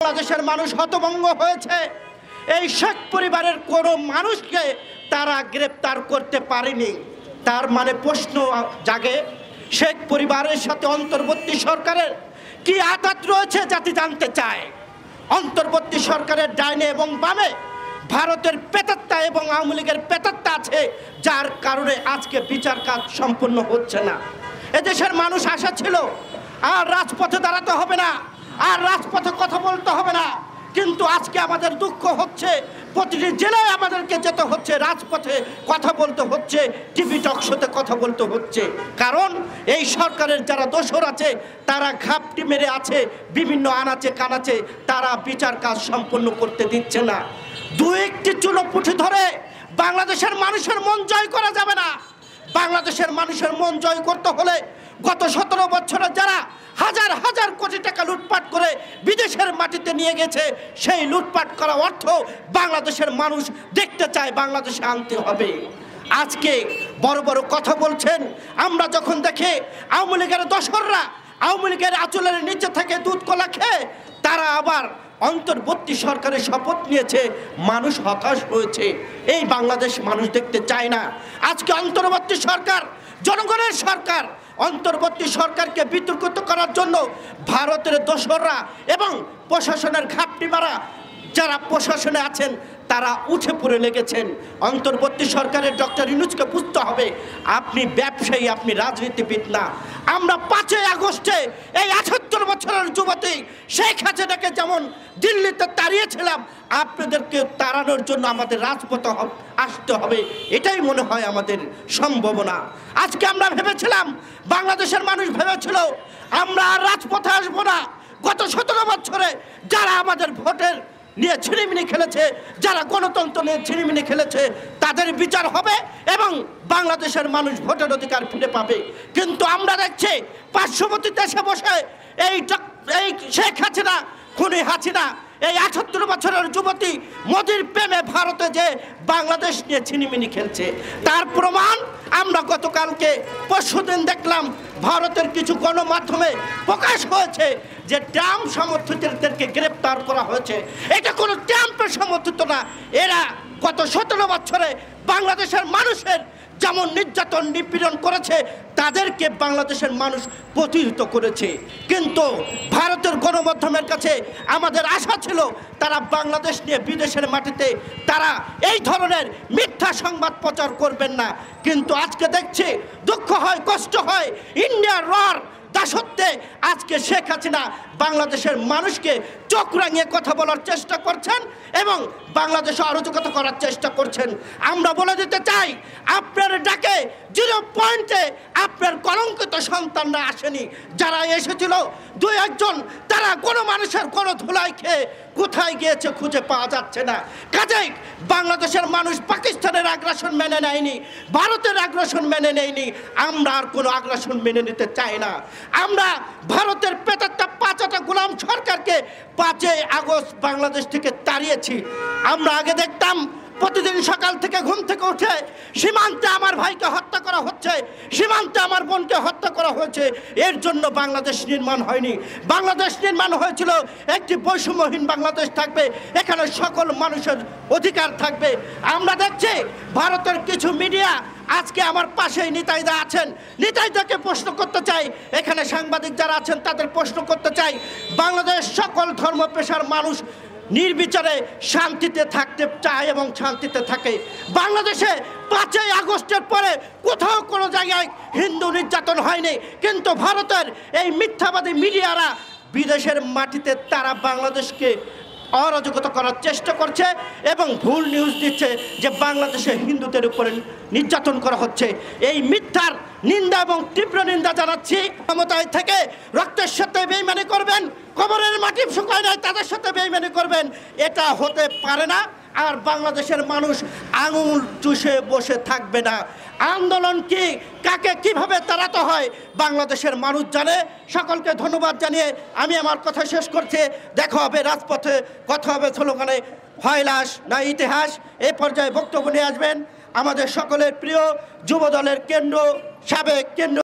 বাংলাদেশের মানুষ হতভম্ব হয়েছে। এই শেখ পরিবারের কোনো মানুষকে তারা গ্রেপ্তার করতে পারেনি। তার মানে প্রশ্ন জাগে, শেখ পরিবারের সাথে অন্তর্বর্তী সরকারের কি আঘাত রয়েছে জাতি জানতে চায়। অন্তর্বর্তী সরকারের ডাইনে এবং বামে ভারতের পেতাত্তা এবং আওয়ামী লীগের পেতাত্তা আছে, যার কারণে আজকে বিচার কাজ সম্পূর্ণ হচ্ছে না। এদেশের মানুষ আশা ছিল আর রাজপথে দাঁড়াতে হবে না, আর রাজপথে কথা বলতে হবে না, কিন্তু আজকে আমাদের দুঃখ হচ্ছে প্রতিটি জেলায় আমাদেরকে যেতে হচ্ছে, রাজপথে কথা বলতে হচ্ছে, টিভি টকশোতে কথা বলতে হচ্ছে। কারণ এই সরকারের যারা দোসর আছে তারা ঘাপটি মেরে আছে বিভিন্ন আনাচে কানাচে, তারা বিচার কাজ সম্পন্ন করতে দিচ্ছে না। দু একটি চুলো পুঁথি ধরে বাংলাদেশের মানুষের মন জয় করা যাবে না। বাংলাদেশের মানুষের মন জয় করতে হলে গত 17 বছরে যারা হাজার হাজার কোটি টাকা লুটপাট করে বিদেশের মাটিতে নিয়ে গেছে, সেই লুটপাট করা অর্থ বাংলাদেশের মানুষ দেখতে চায়, বাংলাদেশে আনতে হবে। আজকে বড় বড় কথা বলছেন, আমরা যখন দেখি আওয়ামী লীগের দোসররা আওয়ামী লীগের আঁচলের নিচে থেকে দুধ কলা খেয়ে তারা আবার অন্তর্বর্তী সরকারের শপথ নিয়েছে, মানুষ হতাশ হয়েছে। এই বাংলাদেশ মানুষ দেখতে চায় না। আজকে অন্তর্বর্তী সরকার জনগণের সরকার, অন্তর্বর্তী সরকারকে বিতর্কিত করার জন্য ভারতের দোসররা এবং প্রশাসনের ঘাপটি মারা যারা প্রশাসনে আছেন তারা উঠে পড়ে লেগেছেন। অন্তর্বর্তী সরকারের ডক্টর ইউনূসকে বুঝতে হবে, আপনি ব্যবসায়ী, আপনি রাজনীতিবিদ না। আমরা 5ই আগস্টে এই 78 বছরের যুবতী শেখ হাসিনাকে যেমন দিল্লিতে তাড়িয়েছিলাম, আপনাদেরকে তাড়ানোর জন্য আমাদের রাজপথে আসতে হবে, এটাই মনে হয় আমাদের সম্ভাবনা। আজকে আমরা ভেবেছিলাম, বাংলাদেশের মানুষ ভেবেছিল আমরা আর রাজপথে আসবো না। গত 17 বছরে যারা আমাদের ভোটের নিয়ে ছিনিমিনি খেলেছে, যারা গণতন্ত্র নিয়ে ছিনিমিনি খেলেছে, তাদের বিচার হবে এবং বাংলাদেশের মানুষ ভোটের অধিকার ফিরে পাবে। কিন্তু আমরা দেখছি পার্শ্ববর্তী দেশে বসে এই শেখ হাসিনা, খুনি হাসিনা, এই 78 বছরের যুবতী মোদির প্রেমে ভারতে যে বাংলাদেশ নিয়ে ছিনিমিনি খেলছে, তার প্রমাণ আমরা গতকালকে পরশুদিন দেখলাম ভারতের কিছু গণমাধ্যমে প্রকাশ হয়েছে যে ট্রাম্প সমর্থকদেরকে গ্রেপ্তার করা হয়েছে। এটা কোনো ট্রাম্পের সমর্থিত না, এরা গত 17 বছরে বাংলাদেশের মানুষের যেমন নির্যাতন নিপীড়ন করেছে তাদেরকে বাংলাদেশের মানুষ প্রতিহত করেছে। কিন্তু ভারতের গণমাধ্যমের কাছে আমাদের আশা ছিল তারা বাংলাদেশ নিয়ে বিদেশের মাটিতে তারা এই ধরনের মিথ্যা সংবাদ প্রচার করবেন না। কিন্তু আজকে দেখছি দুঃখ হয়, কষ্ট হয়, ইন্ডিয়ার রর দাসত্বে আজকে শেখ হাসিনা বাংলাদেশের মানুষকে চোখ রাঙিয়ে কথা বলার চেষ্টা করছেন এবং বাংলাদেশে অরাজকতা করার চেষ্টা করছেন। আমরা বলে দিতে চাই, আপনার ডাকে 0 পয়েন্টে আপনার কলঙ্কিত সন্তানরা আসেনি। যারা এসেছিল 2-1 তারা কোনো মানুষের কোনো ধুলাই খেয়ে কোথায় গিয়েছে খুঁজে পাওয়া যাচ্ছে না। কাজেই বাংলাদেশের মানুষ পাকিস্তানের আগ্রাসন মেনে নেয়নি, ভারতের আগ্রাসন মেনে নেয়নি, আমরা আর কোনো আগ্রাসন মেনে নিতে চাই না। আমরা ভারতের পেতাত্তা 5টা গোলাম সরকারকে 5ই আগস্ট বাংলাদেশ থেকে তাড়িয়েছি। আমরা আগে দেখতাম প্রতিদিন সকাল থেকে ঘুম থেকে উঠে সীমান্তে আমার ভাইকে হত্যা করা হচ্ছে, সীমান্তে আমার বোনকে হত্যা করা হয়েছে। এর জন্য বাংলাদেশ নির্মাণ হয়নি। বাংলাদেশ নির্মাণ হয়েছিল একটি বৈষম্যহীন বাংলাদেশ থাকবে, এখানে সকল মানুষের অধিকার থাকবে। আমরা দেখছি ভারতের কিছু মিডিয়া আজকে আমার পাশেই নিতাইদা আছেন, নিতাইদাকে প্রশ্ন করতে চাই, এখানে সাংবাদিক যারা আছেন তাদের প্রশ্ন করতে চাই, বাংলাদেশ সকল ধর্ম পেশার মানুষ নির্বিচারে শান্তিতে থাকতে চায় এবং শান্তিতে থাকে। বাংলাদেশে 5ই আগস্টের পরে কোথাও কোনো জায়গায় হিন্দু নির্যাতন হয়নি, কিন্তু ভারতের এই মিথ্যাবাদী মিডিয়ারা বিদেশের মাটিতে তারা বাংলাদেশকে অরাজকতা করার চেষ্টা করছে এবং ভুল নিউজ দিচ্ছে যে বাংলাদেশে হিন্দুদের উপরে নির্যাতন করা হচ্ছে। এই মিথ্যার নিন্দা এবং তীব্র নিন্দা জানাচ্ছি। ক্ষমতায় থেকে রক্তের সাথে বেইমানি করবেন, কবরের মাটি শুকায় নাই তাদের সাথে বেইমানি করবেন, এটা হতে পারে না। আর বাংলাদেশের মানুষ আঙুল চুষে বসে থাকবে না। আন্দোলন কি, কাকে কিভাবে তাড়াতে হয় বাংলাদেশের মানুষ জানে। সকলকে ধন্যবাদ জানিয়ে আমি আমার কথা শেষ করছি। দেখা হবে রাজপথে, কথা হবে স্লোগানে। হয় লাশ না ইতিহাস, এই পর্যায়ে বক্তব্য নিয়ে আসবেন আমাদের সকলের প্রিয় যুবদলের সাবেক কেন্দ্র